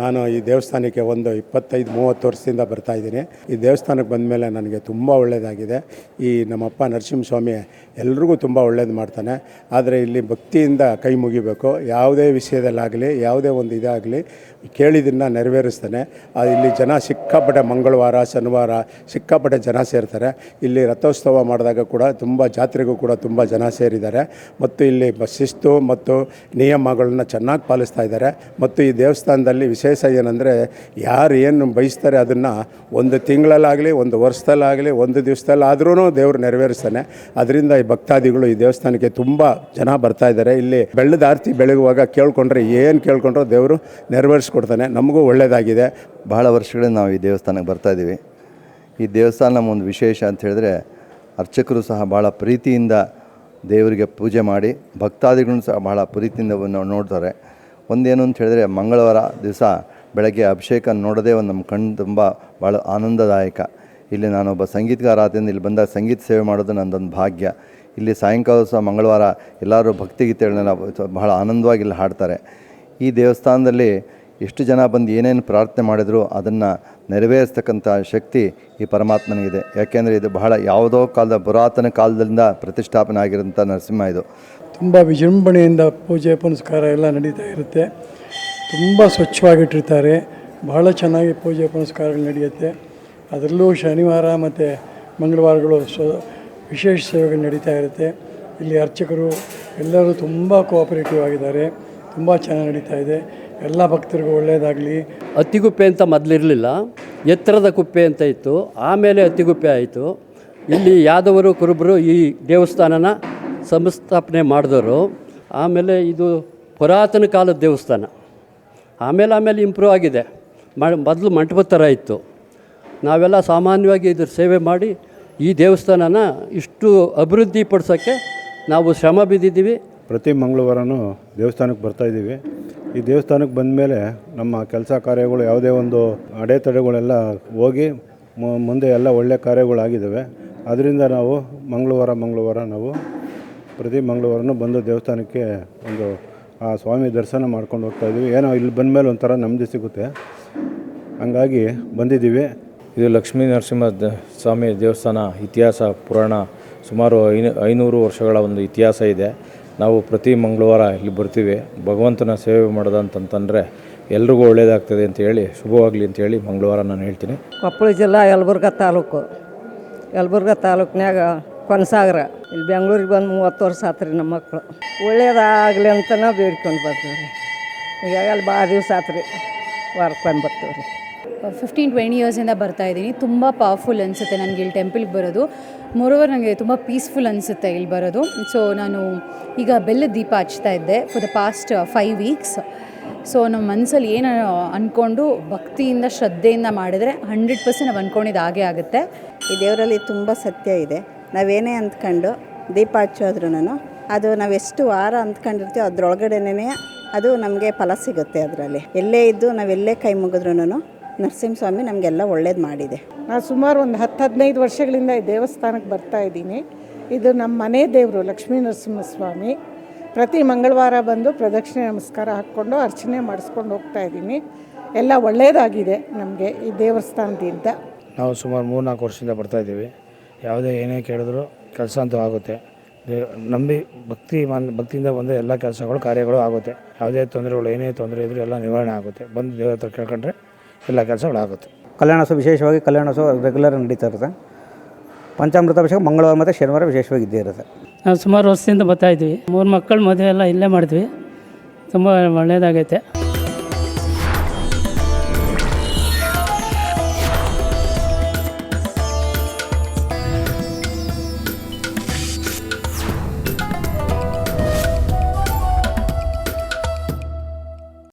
ನಾನು ಈ ದೇವಸ್ಥಾನಕ್ಕೆ ಒಂದು 25-30 ವರ್ಷದಿಂದ ಬರ್ತಾಯಿದ್ದೀನಿ. ಈ ದೇವಸ್ಥಾನಕ್ಕೆ ಬಂದ ಮೇಲೆ ನನಗೆ ತುಂಬ ಒಳ್ಳೆಯದಾಗಿದೆ. ಈ ನಮ್ಮಪ್ಪ ನರಸಿಂಹಸ್ವಾಮಿ ಎಲ್ರಿಗೂ ತುಂಬ ಒಳ್ಳೇದು ಮಾಡ್ತಾನೆ. ಆದರೆ ಇಲ್ಲಿ ಭಕ್ತಿಯಿಂದ ಕೈ ಮುಗಿಬೇಕು. ಯಾವುದೇ ವಿಷಯದಲ್ಲಾಗಲಿ, ಯಾವುದೇ ಒಂದು ಇದಾಗಲಿ ಕೇಳಿದ್ದನ್ನು ನೆರವೇರಿಸ್ತಾನೆ. ಇಲ್ಲಿ ಜನ ಸಿಕ್ಕಾಪಟ್ಟೆ ಮಂಗಳವಾರ ಶನಿವಾರ ಸಿಕ್ಕಾಪಟ್ಟೆ ಜನ ಸೇರ್ತಾರೆ. ಇಲ್ಲಿ ರಥೋತ್ಸವ ಮಾಡಿದಾಗ ಕೂಡ ತುಂಬ ಜಾತ್ರೆಗೂ ಕೂಡ ತುಂಬ ಜನ ಸೇರಿದ್ದಾರೆ. ಮತ್ತು ಇಲ್ಲಿ ಶಿಸ್ತು ಮತ್ತು ನಿಯಮಗಳನ್ನ ಚೆನ್ನಾಗಿ ಪಾಲಿಸ್ತಾ ಇದ್ದಾರೆ. ಮತ್ತು ಈ ದೇವಸ್ಥಾನದಲ್ಲಿ ವಿಶೇಷ ಏನಂದರೆ ಯಾರು ಏನು ಬಯಸ್ತಾರೆ ಅದನ್ನು ಒಂದು ತಿಂಗಳಲ್ಲಾಗಲಿ, ಒಂದು ವರ್ಷದಲ್ಲಾಗಲಿ, ಒಂದು ದಿವಸದಲ್ಲಾದ್ರೂ ದೇವರು ನೆರವೇರಿಸ್ತಾನೆ. ಅದರಿಂದ ಈ ಭಕ್ತಾದಿಗಳು ಈ ದೇವಸ್ಥಾನಕ್ಕೆ ತುಂಬ ಜನ ಬರ್ತಾ ಇದ್ದಾರೆ. ಇಲ್ಲಿ ಬೆಳ್ಳದ ಆರತಿ ಬೆಳಗುವಾಗ ಕೇಳ್ಕೊಂಡ್ರೆ ಏನು ಕೇಳ್ಕೊಂಡ್ರೂ ದೇವರು ನೆರವೇರಿಸ್ಕೊಡ್ತಾನೆ. ನಮಗೂ ಒಳ್ಳೆಯದಾಗಿದೆ. ಬಹಳ ವರ್ಷಗಳಿಂದ ನಾವು ಈ ದೇವಸ್ಥಾನಕ್ಕೆ ಬರ್ತಾಯಿದ್ದೀವಿ. ಈ ದೇವಸ್ಥಾನ ಒಂದು ವಿಶೇಷ ಅಂತ ಹೇಳಿದ್ರೆ ಅರ್ಚಕರು ಸಹ ಭಾಳ ಪ್ರೀತಿಯಿಂದ ದೇವರಿಗೆ ಪೂಜೆ ಮಾಡಿ ಭಕ್ತಾದಿಗಳನ್ನು ಸಹ ಭಾಳ ಪ್ರೀತಿಯಿಂದ ನೋಡ್ತಾರೆ. ಒಂದೇನು ಅಂತ ಹೇಳಿದ್ರೆ ಮಂಗಳವಾರ ದಿವಸ ಬೆಳಗ್ಗೆ ಅಭಿಷೇಕ ನೋಡೋದೇ ಒಂದು ನಮ್ಮ ಕಣ್ಣು ತುಂಬ ಭಾಳ ಆನಂದದಾಯಕ. ಇಲ್ಲಿ ನಾನೊಬ್ಬ ಸಂಗೀತಗಾರ ಆದ್ದರಿಂದ ಇಲ್ಲಿ ಬಂದಾಗ ಸಂಗೀತ ಸೇವೆ ಮಾಡೋದು ನನ್ನದೊಂದು ಭಾಗ್ಯ. ಇಲ್ಲಿ ಸಾಯಂಕಾಲ ಸಹ ಮಂಗಳವಾರ ಎಲ್ಲರೂ ಭಕ್ತಿಗೀತೆಗಳನ್ನೆಲ್ಲ ಬಹಳ ಆನಂದವಾಗಿ ಇಲ್ಲಿ ಹಾಡ್ತಾರೆ. ಈ ದೇವಸ್ಥಾನದಲ್ಲಿ ಎಷ್ಟು ಜನ ಬಂದು ಏನೇನು ಪ್ರಾರ್ಥನೆ ಮಾಡಿದ್ರು ಅದನ್ನು ನೆರವೇರಿಸ್ತಕ್ಕಂಥ ಶಕ್ತಿ ಈ ಪರಮಾತ್ಮನಿಗಿದೆ. ಯಾಕೆಂದರೆ ಇದು ಬಹಳ ಯಾವುದೋ ಕಾಲದ ಪುರಾತನ ಕಾಲದಿಂದ ಪ್ರತಿಷ್ಠಾಪನೆ ಆಗಿರೋಂಥ ನರಸಿಂಹ. ಇದು ತುಂಬ ವಿಜೃಂಭಣೆಯಿಂದ ಪೂಜೆ ಪುನಸ್ಕಾರ ಎಲ್ಲ ನಡೀತಾ ಇರುತ್ತೆ. ತುಂಬ ಸ್ವಚ್ಛವಾಗಿಟ್ಟಿರ್ತಾರೆ. ಬಹಳ ಚೆನ್ನಾಗಿ ಪೂಜೆ ಪುನಸ್ಕಾರಗಳು ನಡೆಯುತ್ತೆ. ಅದರಲ್ಲೂ ಶನಿವಾರ ಮತ್ತು ಮಂಗಳವಾರಗಳು ವಿಶೇಷ ಸೇವೆಗಳು ನಡೀತಾ ಇರುತ್ತೆ. ಇಲ್ಲಿ ಅರ್ಚಕರು ಎಲ್ಲರೂ ತುಂಬ ಕೋಆಪರೇಟಿವ್ ಆಗಿದ್ದಾರೆ. ತುಂಬ ಚೆನ್ನಾಗಿ ನಡೀತಾ ಇದೆ. ಎಲ್ಲ ಭಕ್ತರಿಗೂ ಒಳ್ಳೆಯದಾಗಲಿ. ಅತ್ತಿಗುಪ್ಪೆ ಅಂತ ಮೊದಲಿರಲಿಲ್ಲ, ಎತ್ತರದ ಕುಪ್ಪೆ ಅಂತ ಇತ್ತು. ಆಮೇಲೆ ಅತ್ತಿಗುಪ್ಪೆ ಆಯಿತು. ಇಲ್ಲಿ ಯಾದವರು ಕುರುಬರು ಈ ದೇವಸ್ಥಾನನ ಸಂಸ್ಥಾಪನೆ ಮಾಡಿದವರು. ಆಮೇಲೆ ಇದು ಪುರಾತನ ಕಾಲದ ದೇವಸ್ಥಾನ. ಆಮೇಲೆ ಇಂಪ್ರೂವ್ ಆಗಿದೆ. ಮೊದಲು ಮಂಟಪದ ಥರ ಇತ್ತು. ನಾವೆಲ್ಲ ಸಾಮಾನ್ಯವಾಗಿ ಇದ್ರ ಸೇವೆ ಮಾಡಿ ಈ ದೇವಸ್ಥಾನನ ಇಷ್ಟು ಅಭಿವೃದ್ಧಿ ಪಡಿಸೋಕ್ಕೆ ನಾವು ಶ್ರಮ ಬಿದ್ದಿದ್ದೀವಿ. ಪ್ರತಿ ಮಂಗಳವಾರನೂ ದೇವಸ್ಥಾನಕ್ಕೆ ಬರ್ತಾಯಿದ್ದೀವಿ. ಈ ದೇವಸ್ಥಾನಕ್ಕೆ ಬಂದ ಮೇಲೆ ನಮ್ಮ ಕೆಲಸ ಕಾರ್ಯಗಳು ಯಾವುದೇ ಒಂದು ಅಡೆತಡೆಗಳೆಲ್ಲ ಹೋಗಿ ಮುಂದೆ ಎಲ್ಲ ಒಳ್ಳೆಯ ಕಾರ್ಯಗಳಾಗಿದ್ದಾವೆ. ಅದರಿಂದ ನಾವು ಮಂಗಳವಾರ ನಾವು ಪ್ರತಿ ಮಂಗಳವಾರನೂ ಬಂದು ದೇವಸ್ಥಾನಕ್ಕೆ ಒಂದು ಆ ಸ್ವಾಮಿ ದರ್ಶನ ಮಾಡ್ಕೊಂಡು ಹೋಗ್ತಾಯಿದ್ದೀವಿ. ಏನೋ ಇಲ್ಲಿ ಬಂದ ಮೇಲೆ ಒಂಥರ ನೆಮ್ಮದಿ ಸಿಗುತ್ತೆ, ಹಂಗಾಗಿ ಬಂದಿದ್ದೀವಿ. ಇದು ಲಕ್ಷ್ಮೀ ನರಸಿಂಹ ಸ್ವಾಮಿ ದೇವಸ್ಥಾನ ಇತಿಹಾಸ ಪುರಾಣ ಸುಮಾರು 500 ವರ್ಷಗಳ ಒಂದು ಇತಿಹಾಸ ಇದೆ. ನಾವು ಪ್ರತಿ ಮಂಗಳವಾರ ಇಲ್ಲಿ ಬರ್ತೀವಿ. ಭಗವಂತನ ಸೇವೆ ಮಾಡೋದಂತಂತಂದರೆ ಎಲ್ರಿಗೂ ಒಳ್ಳೆಯದಾಗ್ತದೆ ಅಂತ ಹೇಳಿ, ಶುಭವಾಗಲಿ ಅಂತೇಳಿ ಮಂಗಳವಾರ ನಾನು ಹೇಳ್ತೀನಿ. ಕೊಪ್ಪಳ ಜಿಲ್ಲಾ ಯಲಬುರ್ಗಾ ತಾಲೂಕಿನಾಗ ಕೊನಸಾಗರ. ಇಲ್ಲಿ ಬೆಂಗಳೂರಿಗೆ ಬಂದು 30 ವರ್ಷ ಆತ್ರಿ. ನಮ್ಮ ಮಕ್ಕಳು ಒಳ್ಳೇದಾಗಲಿ ಅಂತಲೇ ಬೇಡ್ಕೊಂಡು ಬರ್ತೀವಿ ರೀ. ಈಗ ಅಲ್ಲಿ ಭಾಳ ದಿವಸ ಆತ್ರಿ ವಾರಕ್ಕೊಂದು ಬರ್ತೀವಿ ರೀ. 15-20 ಇಯರ್ಸಿಂದ ಬರ್ತಾಯಿದ್ದೀನಿ. ತುಂಬ ಪವರ್ಫುಲ್ ಅನಿಸುತ್ತೆ ನನಗೆ ಇಲ್ಲಿ ಟೆಂಪಲ್ಗೆ ಬರೋದು. ಮೋರೋವರ್ ನನಗೆ ತುಂಬ ಪೀಸ್ಫುಲ್ ಅನಿಸುತ್ತೆ ಇಲ್ಲಿ ಬರೋದು. ಸೊ ನಾನು ಈಗ ಬೆಲ್ಲದ ದೀಪ ಹಚ್ತಾ ಇದ್ದೆ for the past 5 weeks. So ನಮ್ಮ ಮನಸ್ಸಲ್ಲಿ ಏನು ಅಂದ್ಕೊಂಡು ಭಕ್ತಿಯಿಂದ ಶ್ರದ್ಧೆಯಿಂದ ಮಾಡಿದರೆ 100% ನಾವು ಅಂದ್ಕೊಂಡಿದ್ದು ಹಾಗೇ ಆಗುತ್ತೆ. ಈ ದೇವರಲ್ಲಿ ತುಂಬ ಸತ್ಯ ಇದೆ. ನಾವೇನೇ ಅಂದ್ಕೊಂಡು ದೀಪ ಹಚ್ಚೋದ್ರೂ ಅದು ನಾವೆಷ್ಟು ವಾರ ಅಂದ್ಕೊಂಡಿರ್ತೀವೋ ಅದರೊಳಗಡೆನೇ ಅದು ನಮಗೆ ಫಲ ಸಿಗುತ್ತೆ. ಅದರಲ್ಲಿ ಎಲ್ಲೇ ಇದ್ದು ನಾವೆಲ್ಲೇ ಕೈ ಮುಗಿದ್ರೂ ನರಸಿಂಹಸ್ವಾಮಿ ನಮಗೆಲ್ಲ ಒಳ್ಳೇದು ಮಾಡಿದೆ. ನಾನು ಸುಮಾರು ಒಂದು 10-15 ವರ್ಷಗಳಿಂದ ಈ ದೇವಸ್ಥಾನಕ್ಕೆ ಬರ್ತಾಯಿದ್ದೀನಿ. ಇದು ನಮ್ಮ ಮನೆ ದೇವರು ಲಕ್ಷ್ಮೀ ನರಸಿಂಹಸ್ವಾಮಿ. ಪ್ರತಿ ಮಂಗಳವಾರ ಬಂದು ಪ್ರದಕ್ಷಿಣೆ ನಮಸ್ಕಾರ ಹಾಕ್ಕೊಂಡು ಅರ್ಚನೆ ಮಾಡಿಸ್ಕೊಂಡು ಹೋಗ್ತಾಯಿದ್ದೀನಿ. ಎಲ್ಲ ಒಳ್ಳೆಯದಾಗಿದೆ ನಮಗೆ ಈ ದೇವಸ್ಥಾನದಿಂದ. ನಾವು ಸುಮಾರು 3-4 ವರ್ಷದಿಂದ ಬರ್ತಾಯಿದ್ದೀವಿ. ಯಾವುದೇ ಏನೇ ಕೇಳಿದ್ರು ಕೆಲಸ ಅಂತೂ ಆಗುತ್ತೆ. ನಂಬಿ ಭಕ್ತಿಯಿಂದ ಬಂದರೆ ಎಲ್ಲ ಕೆಲಸಗಳು ಕಾರ್ಯಗಳು ಆಗುತ್ತೆ. ಯಾವುದೇ ತೊಂದರೆಗಳು ಏನೇ ತೊಂದರೆ ಇದ್ದರೂ ಎಲ್ಲ ನಿವಾರಣೆ ಆಗುತ್ತೆ. ಬಂದು ದೇವರ ಹತ್ರ ಕೇಳ್ಕೊಂಡ್ರೆ ಎಲ್ಲ ಕೆಲಸಗಳಾಗುತ್ತೆ. ಕಲ್ಯಾಣೋತ್ಸವ ವಿಶೇಷವಾಗಿ ಕಲ್ಯಾಣೋತ್ಸವ ರೆಗ್ಯುಲರ್ ನಡೀತಾ ಇರುತ್ತೆ. ಪಂಚಾಮೃತ ಅಭಿಷೇಕ ಮಂಗಳವಾರ ಮತ್ತು ಶನಿವಾರ ವಿಶೇಷವಾಗಿ ಇದ್ದೇ ಇರುತ್ತೆ. ನಾವು ಸುಮಾರು ವರ್ಷದಿಂದ ಬರ್ತಾಯಿದ್ವಿ. 3 ಮಕ್ಕಳು ಮದುವೆ ಎಲ್ಲ ಇಲ್ಲೇ ಮಾಡಿದ್ವಿ. ತುಂಬ ಒಳ್ಳೆಯದಾಗೈತೆ.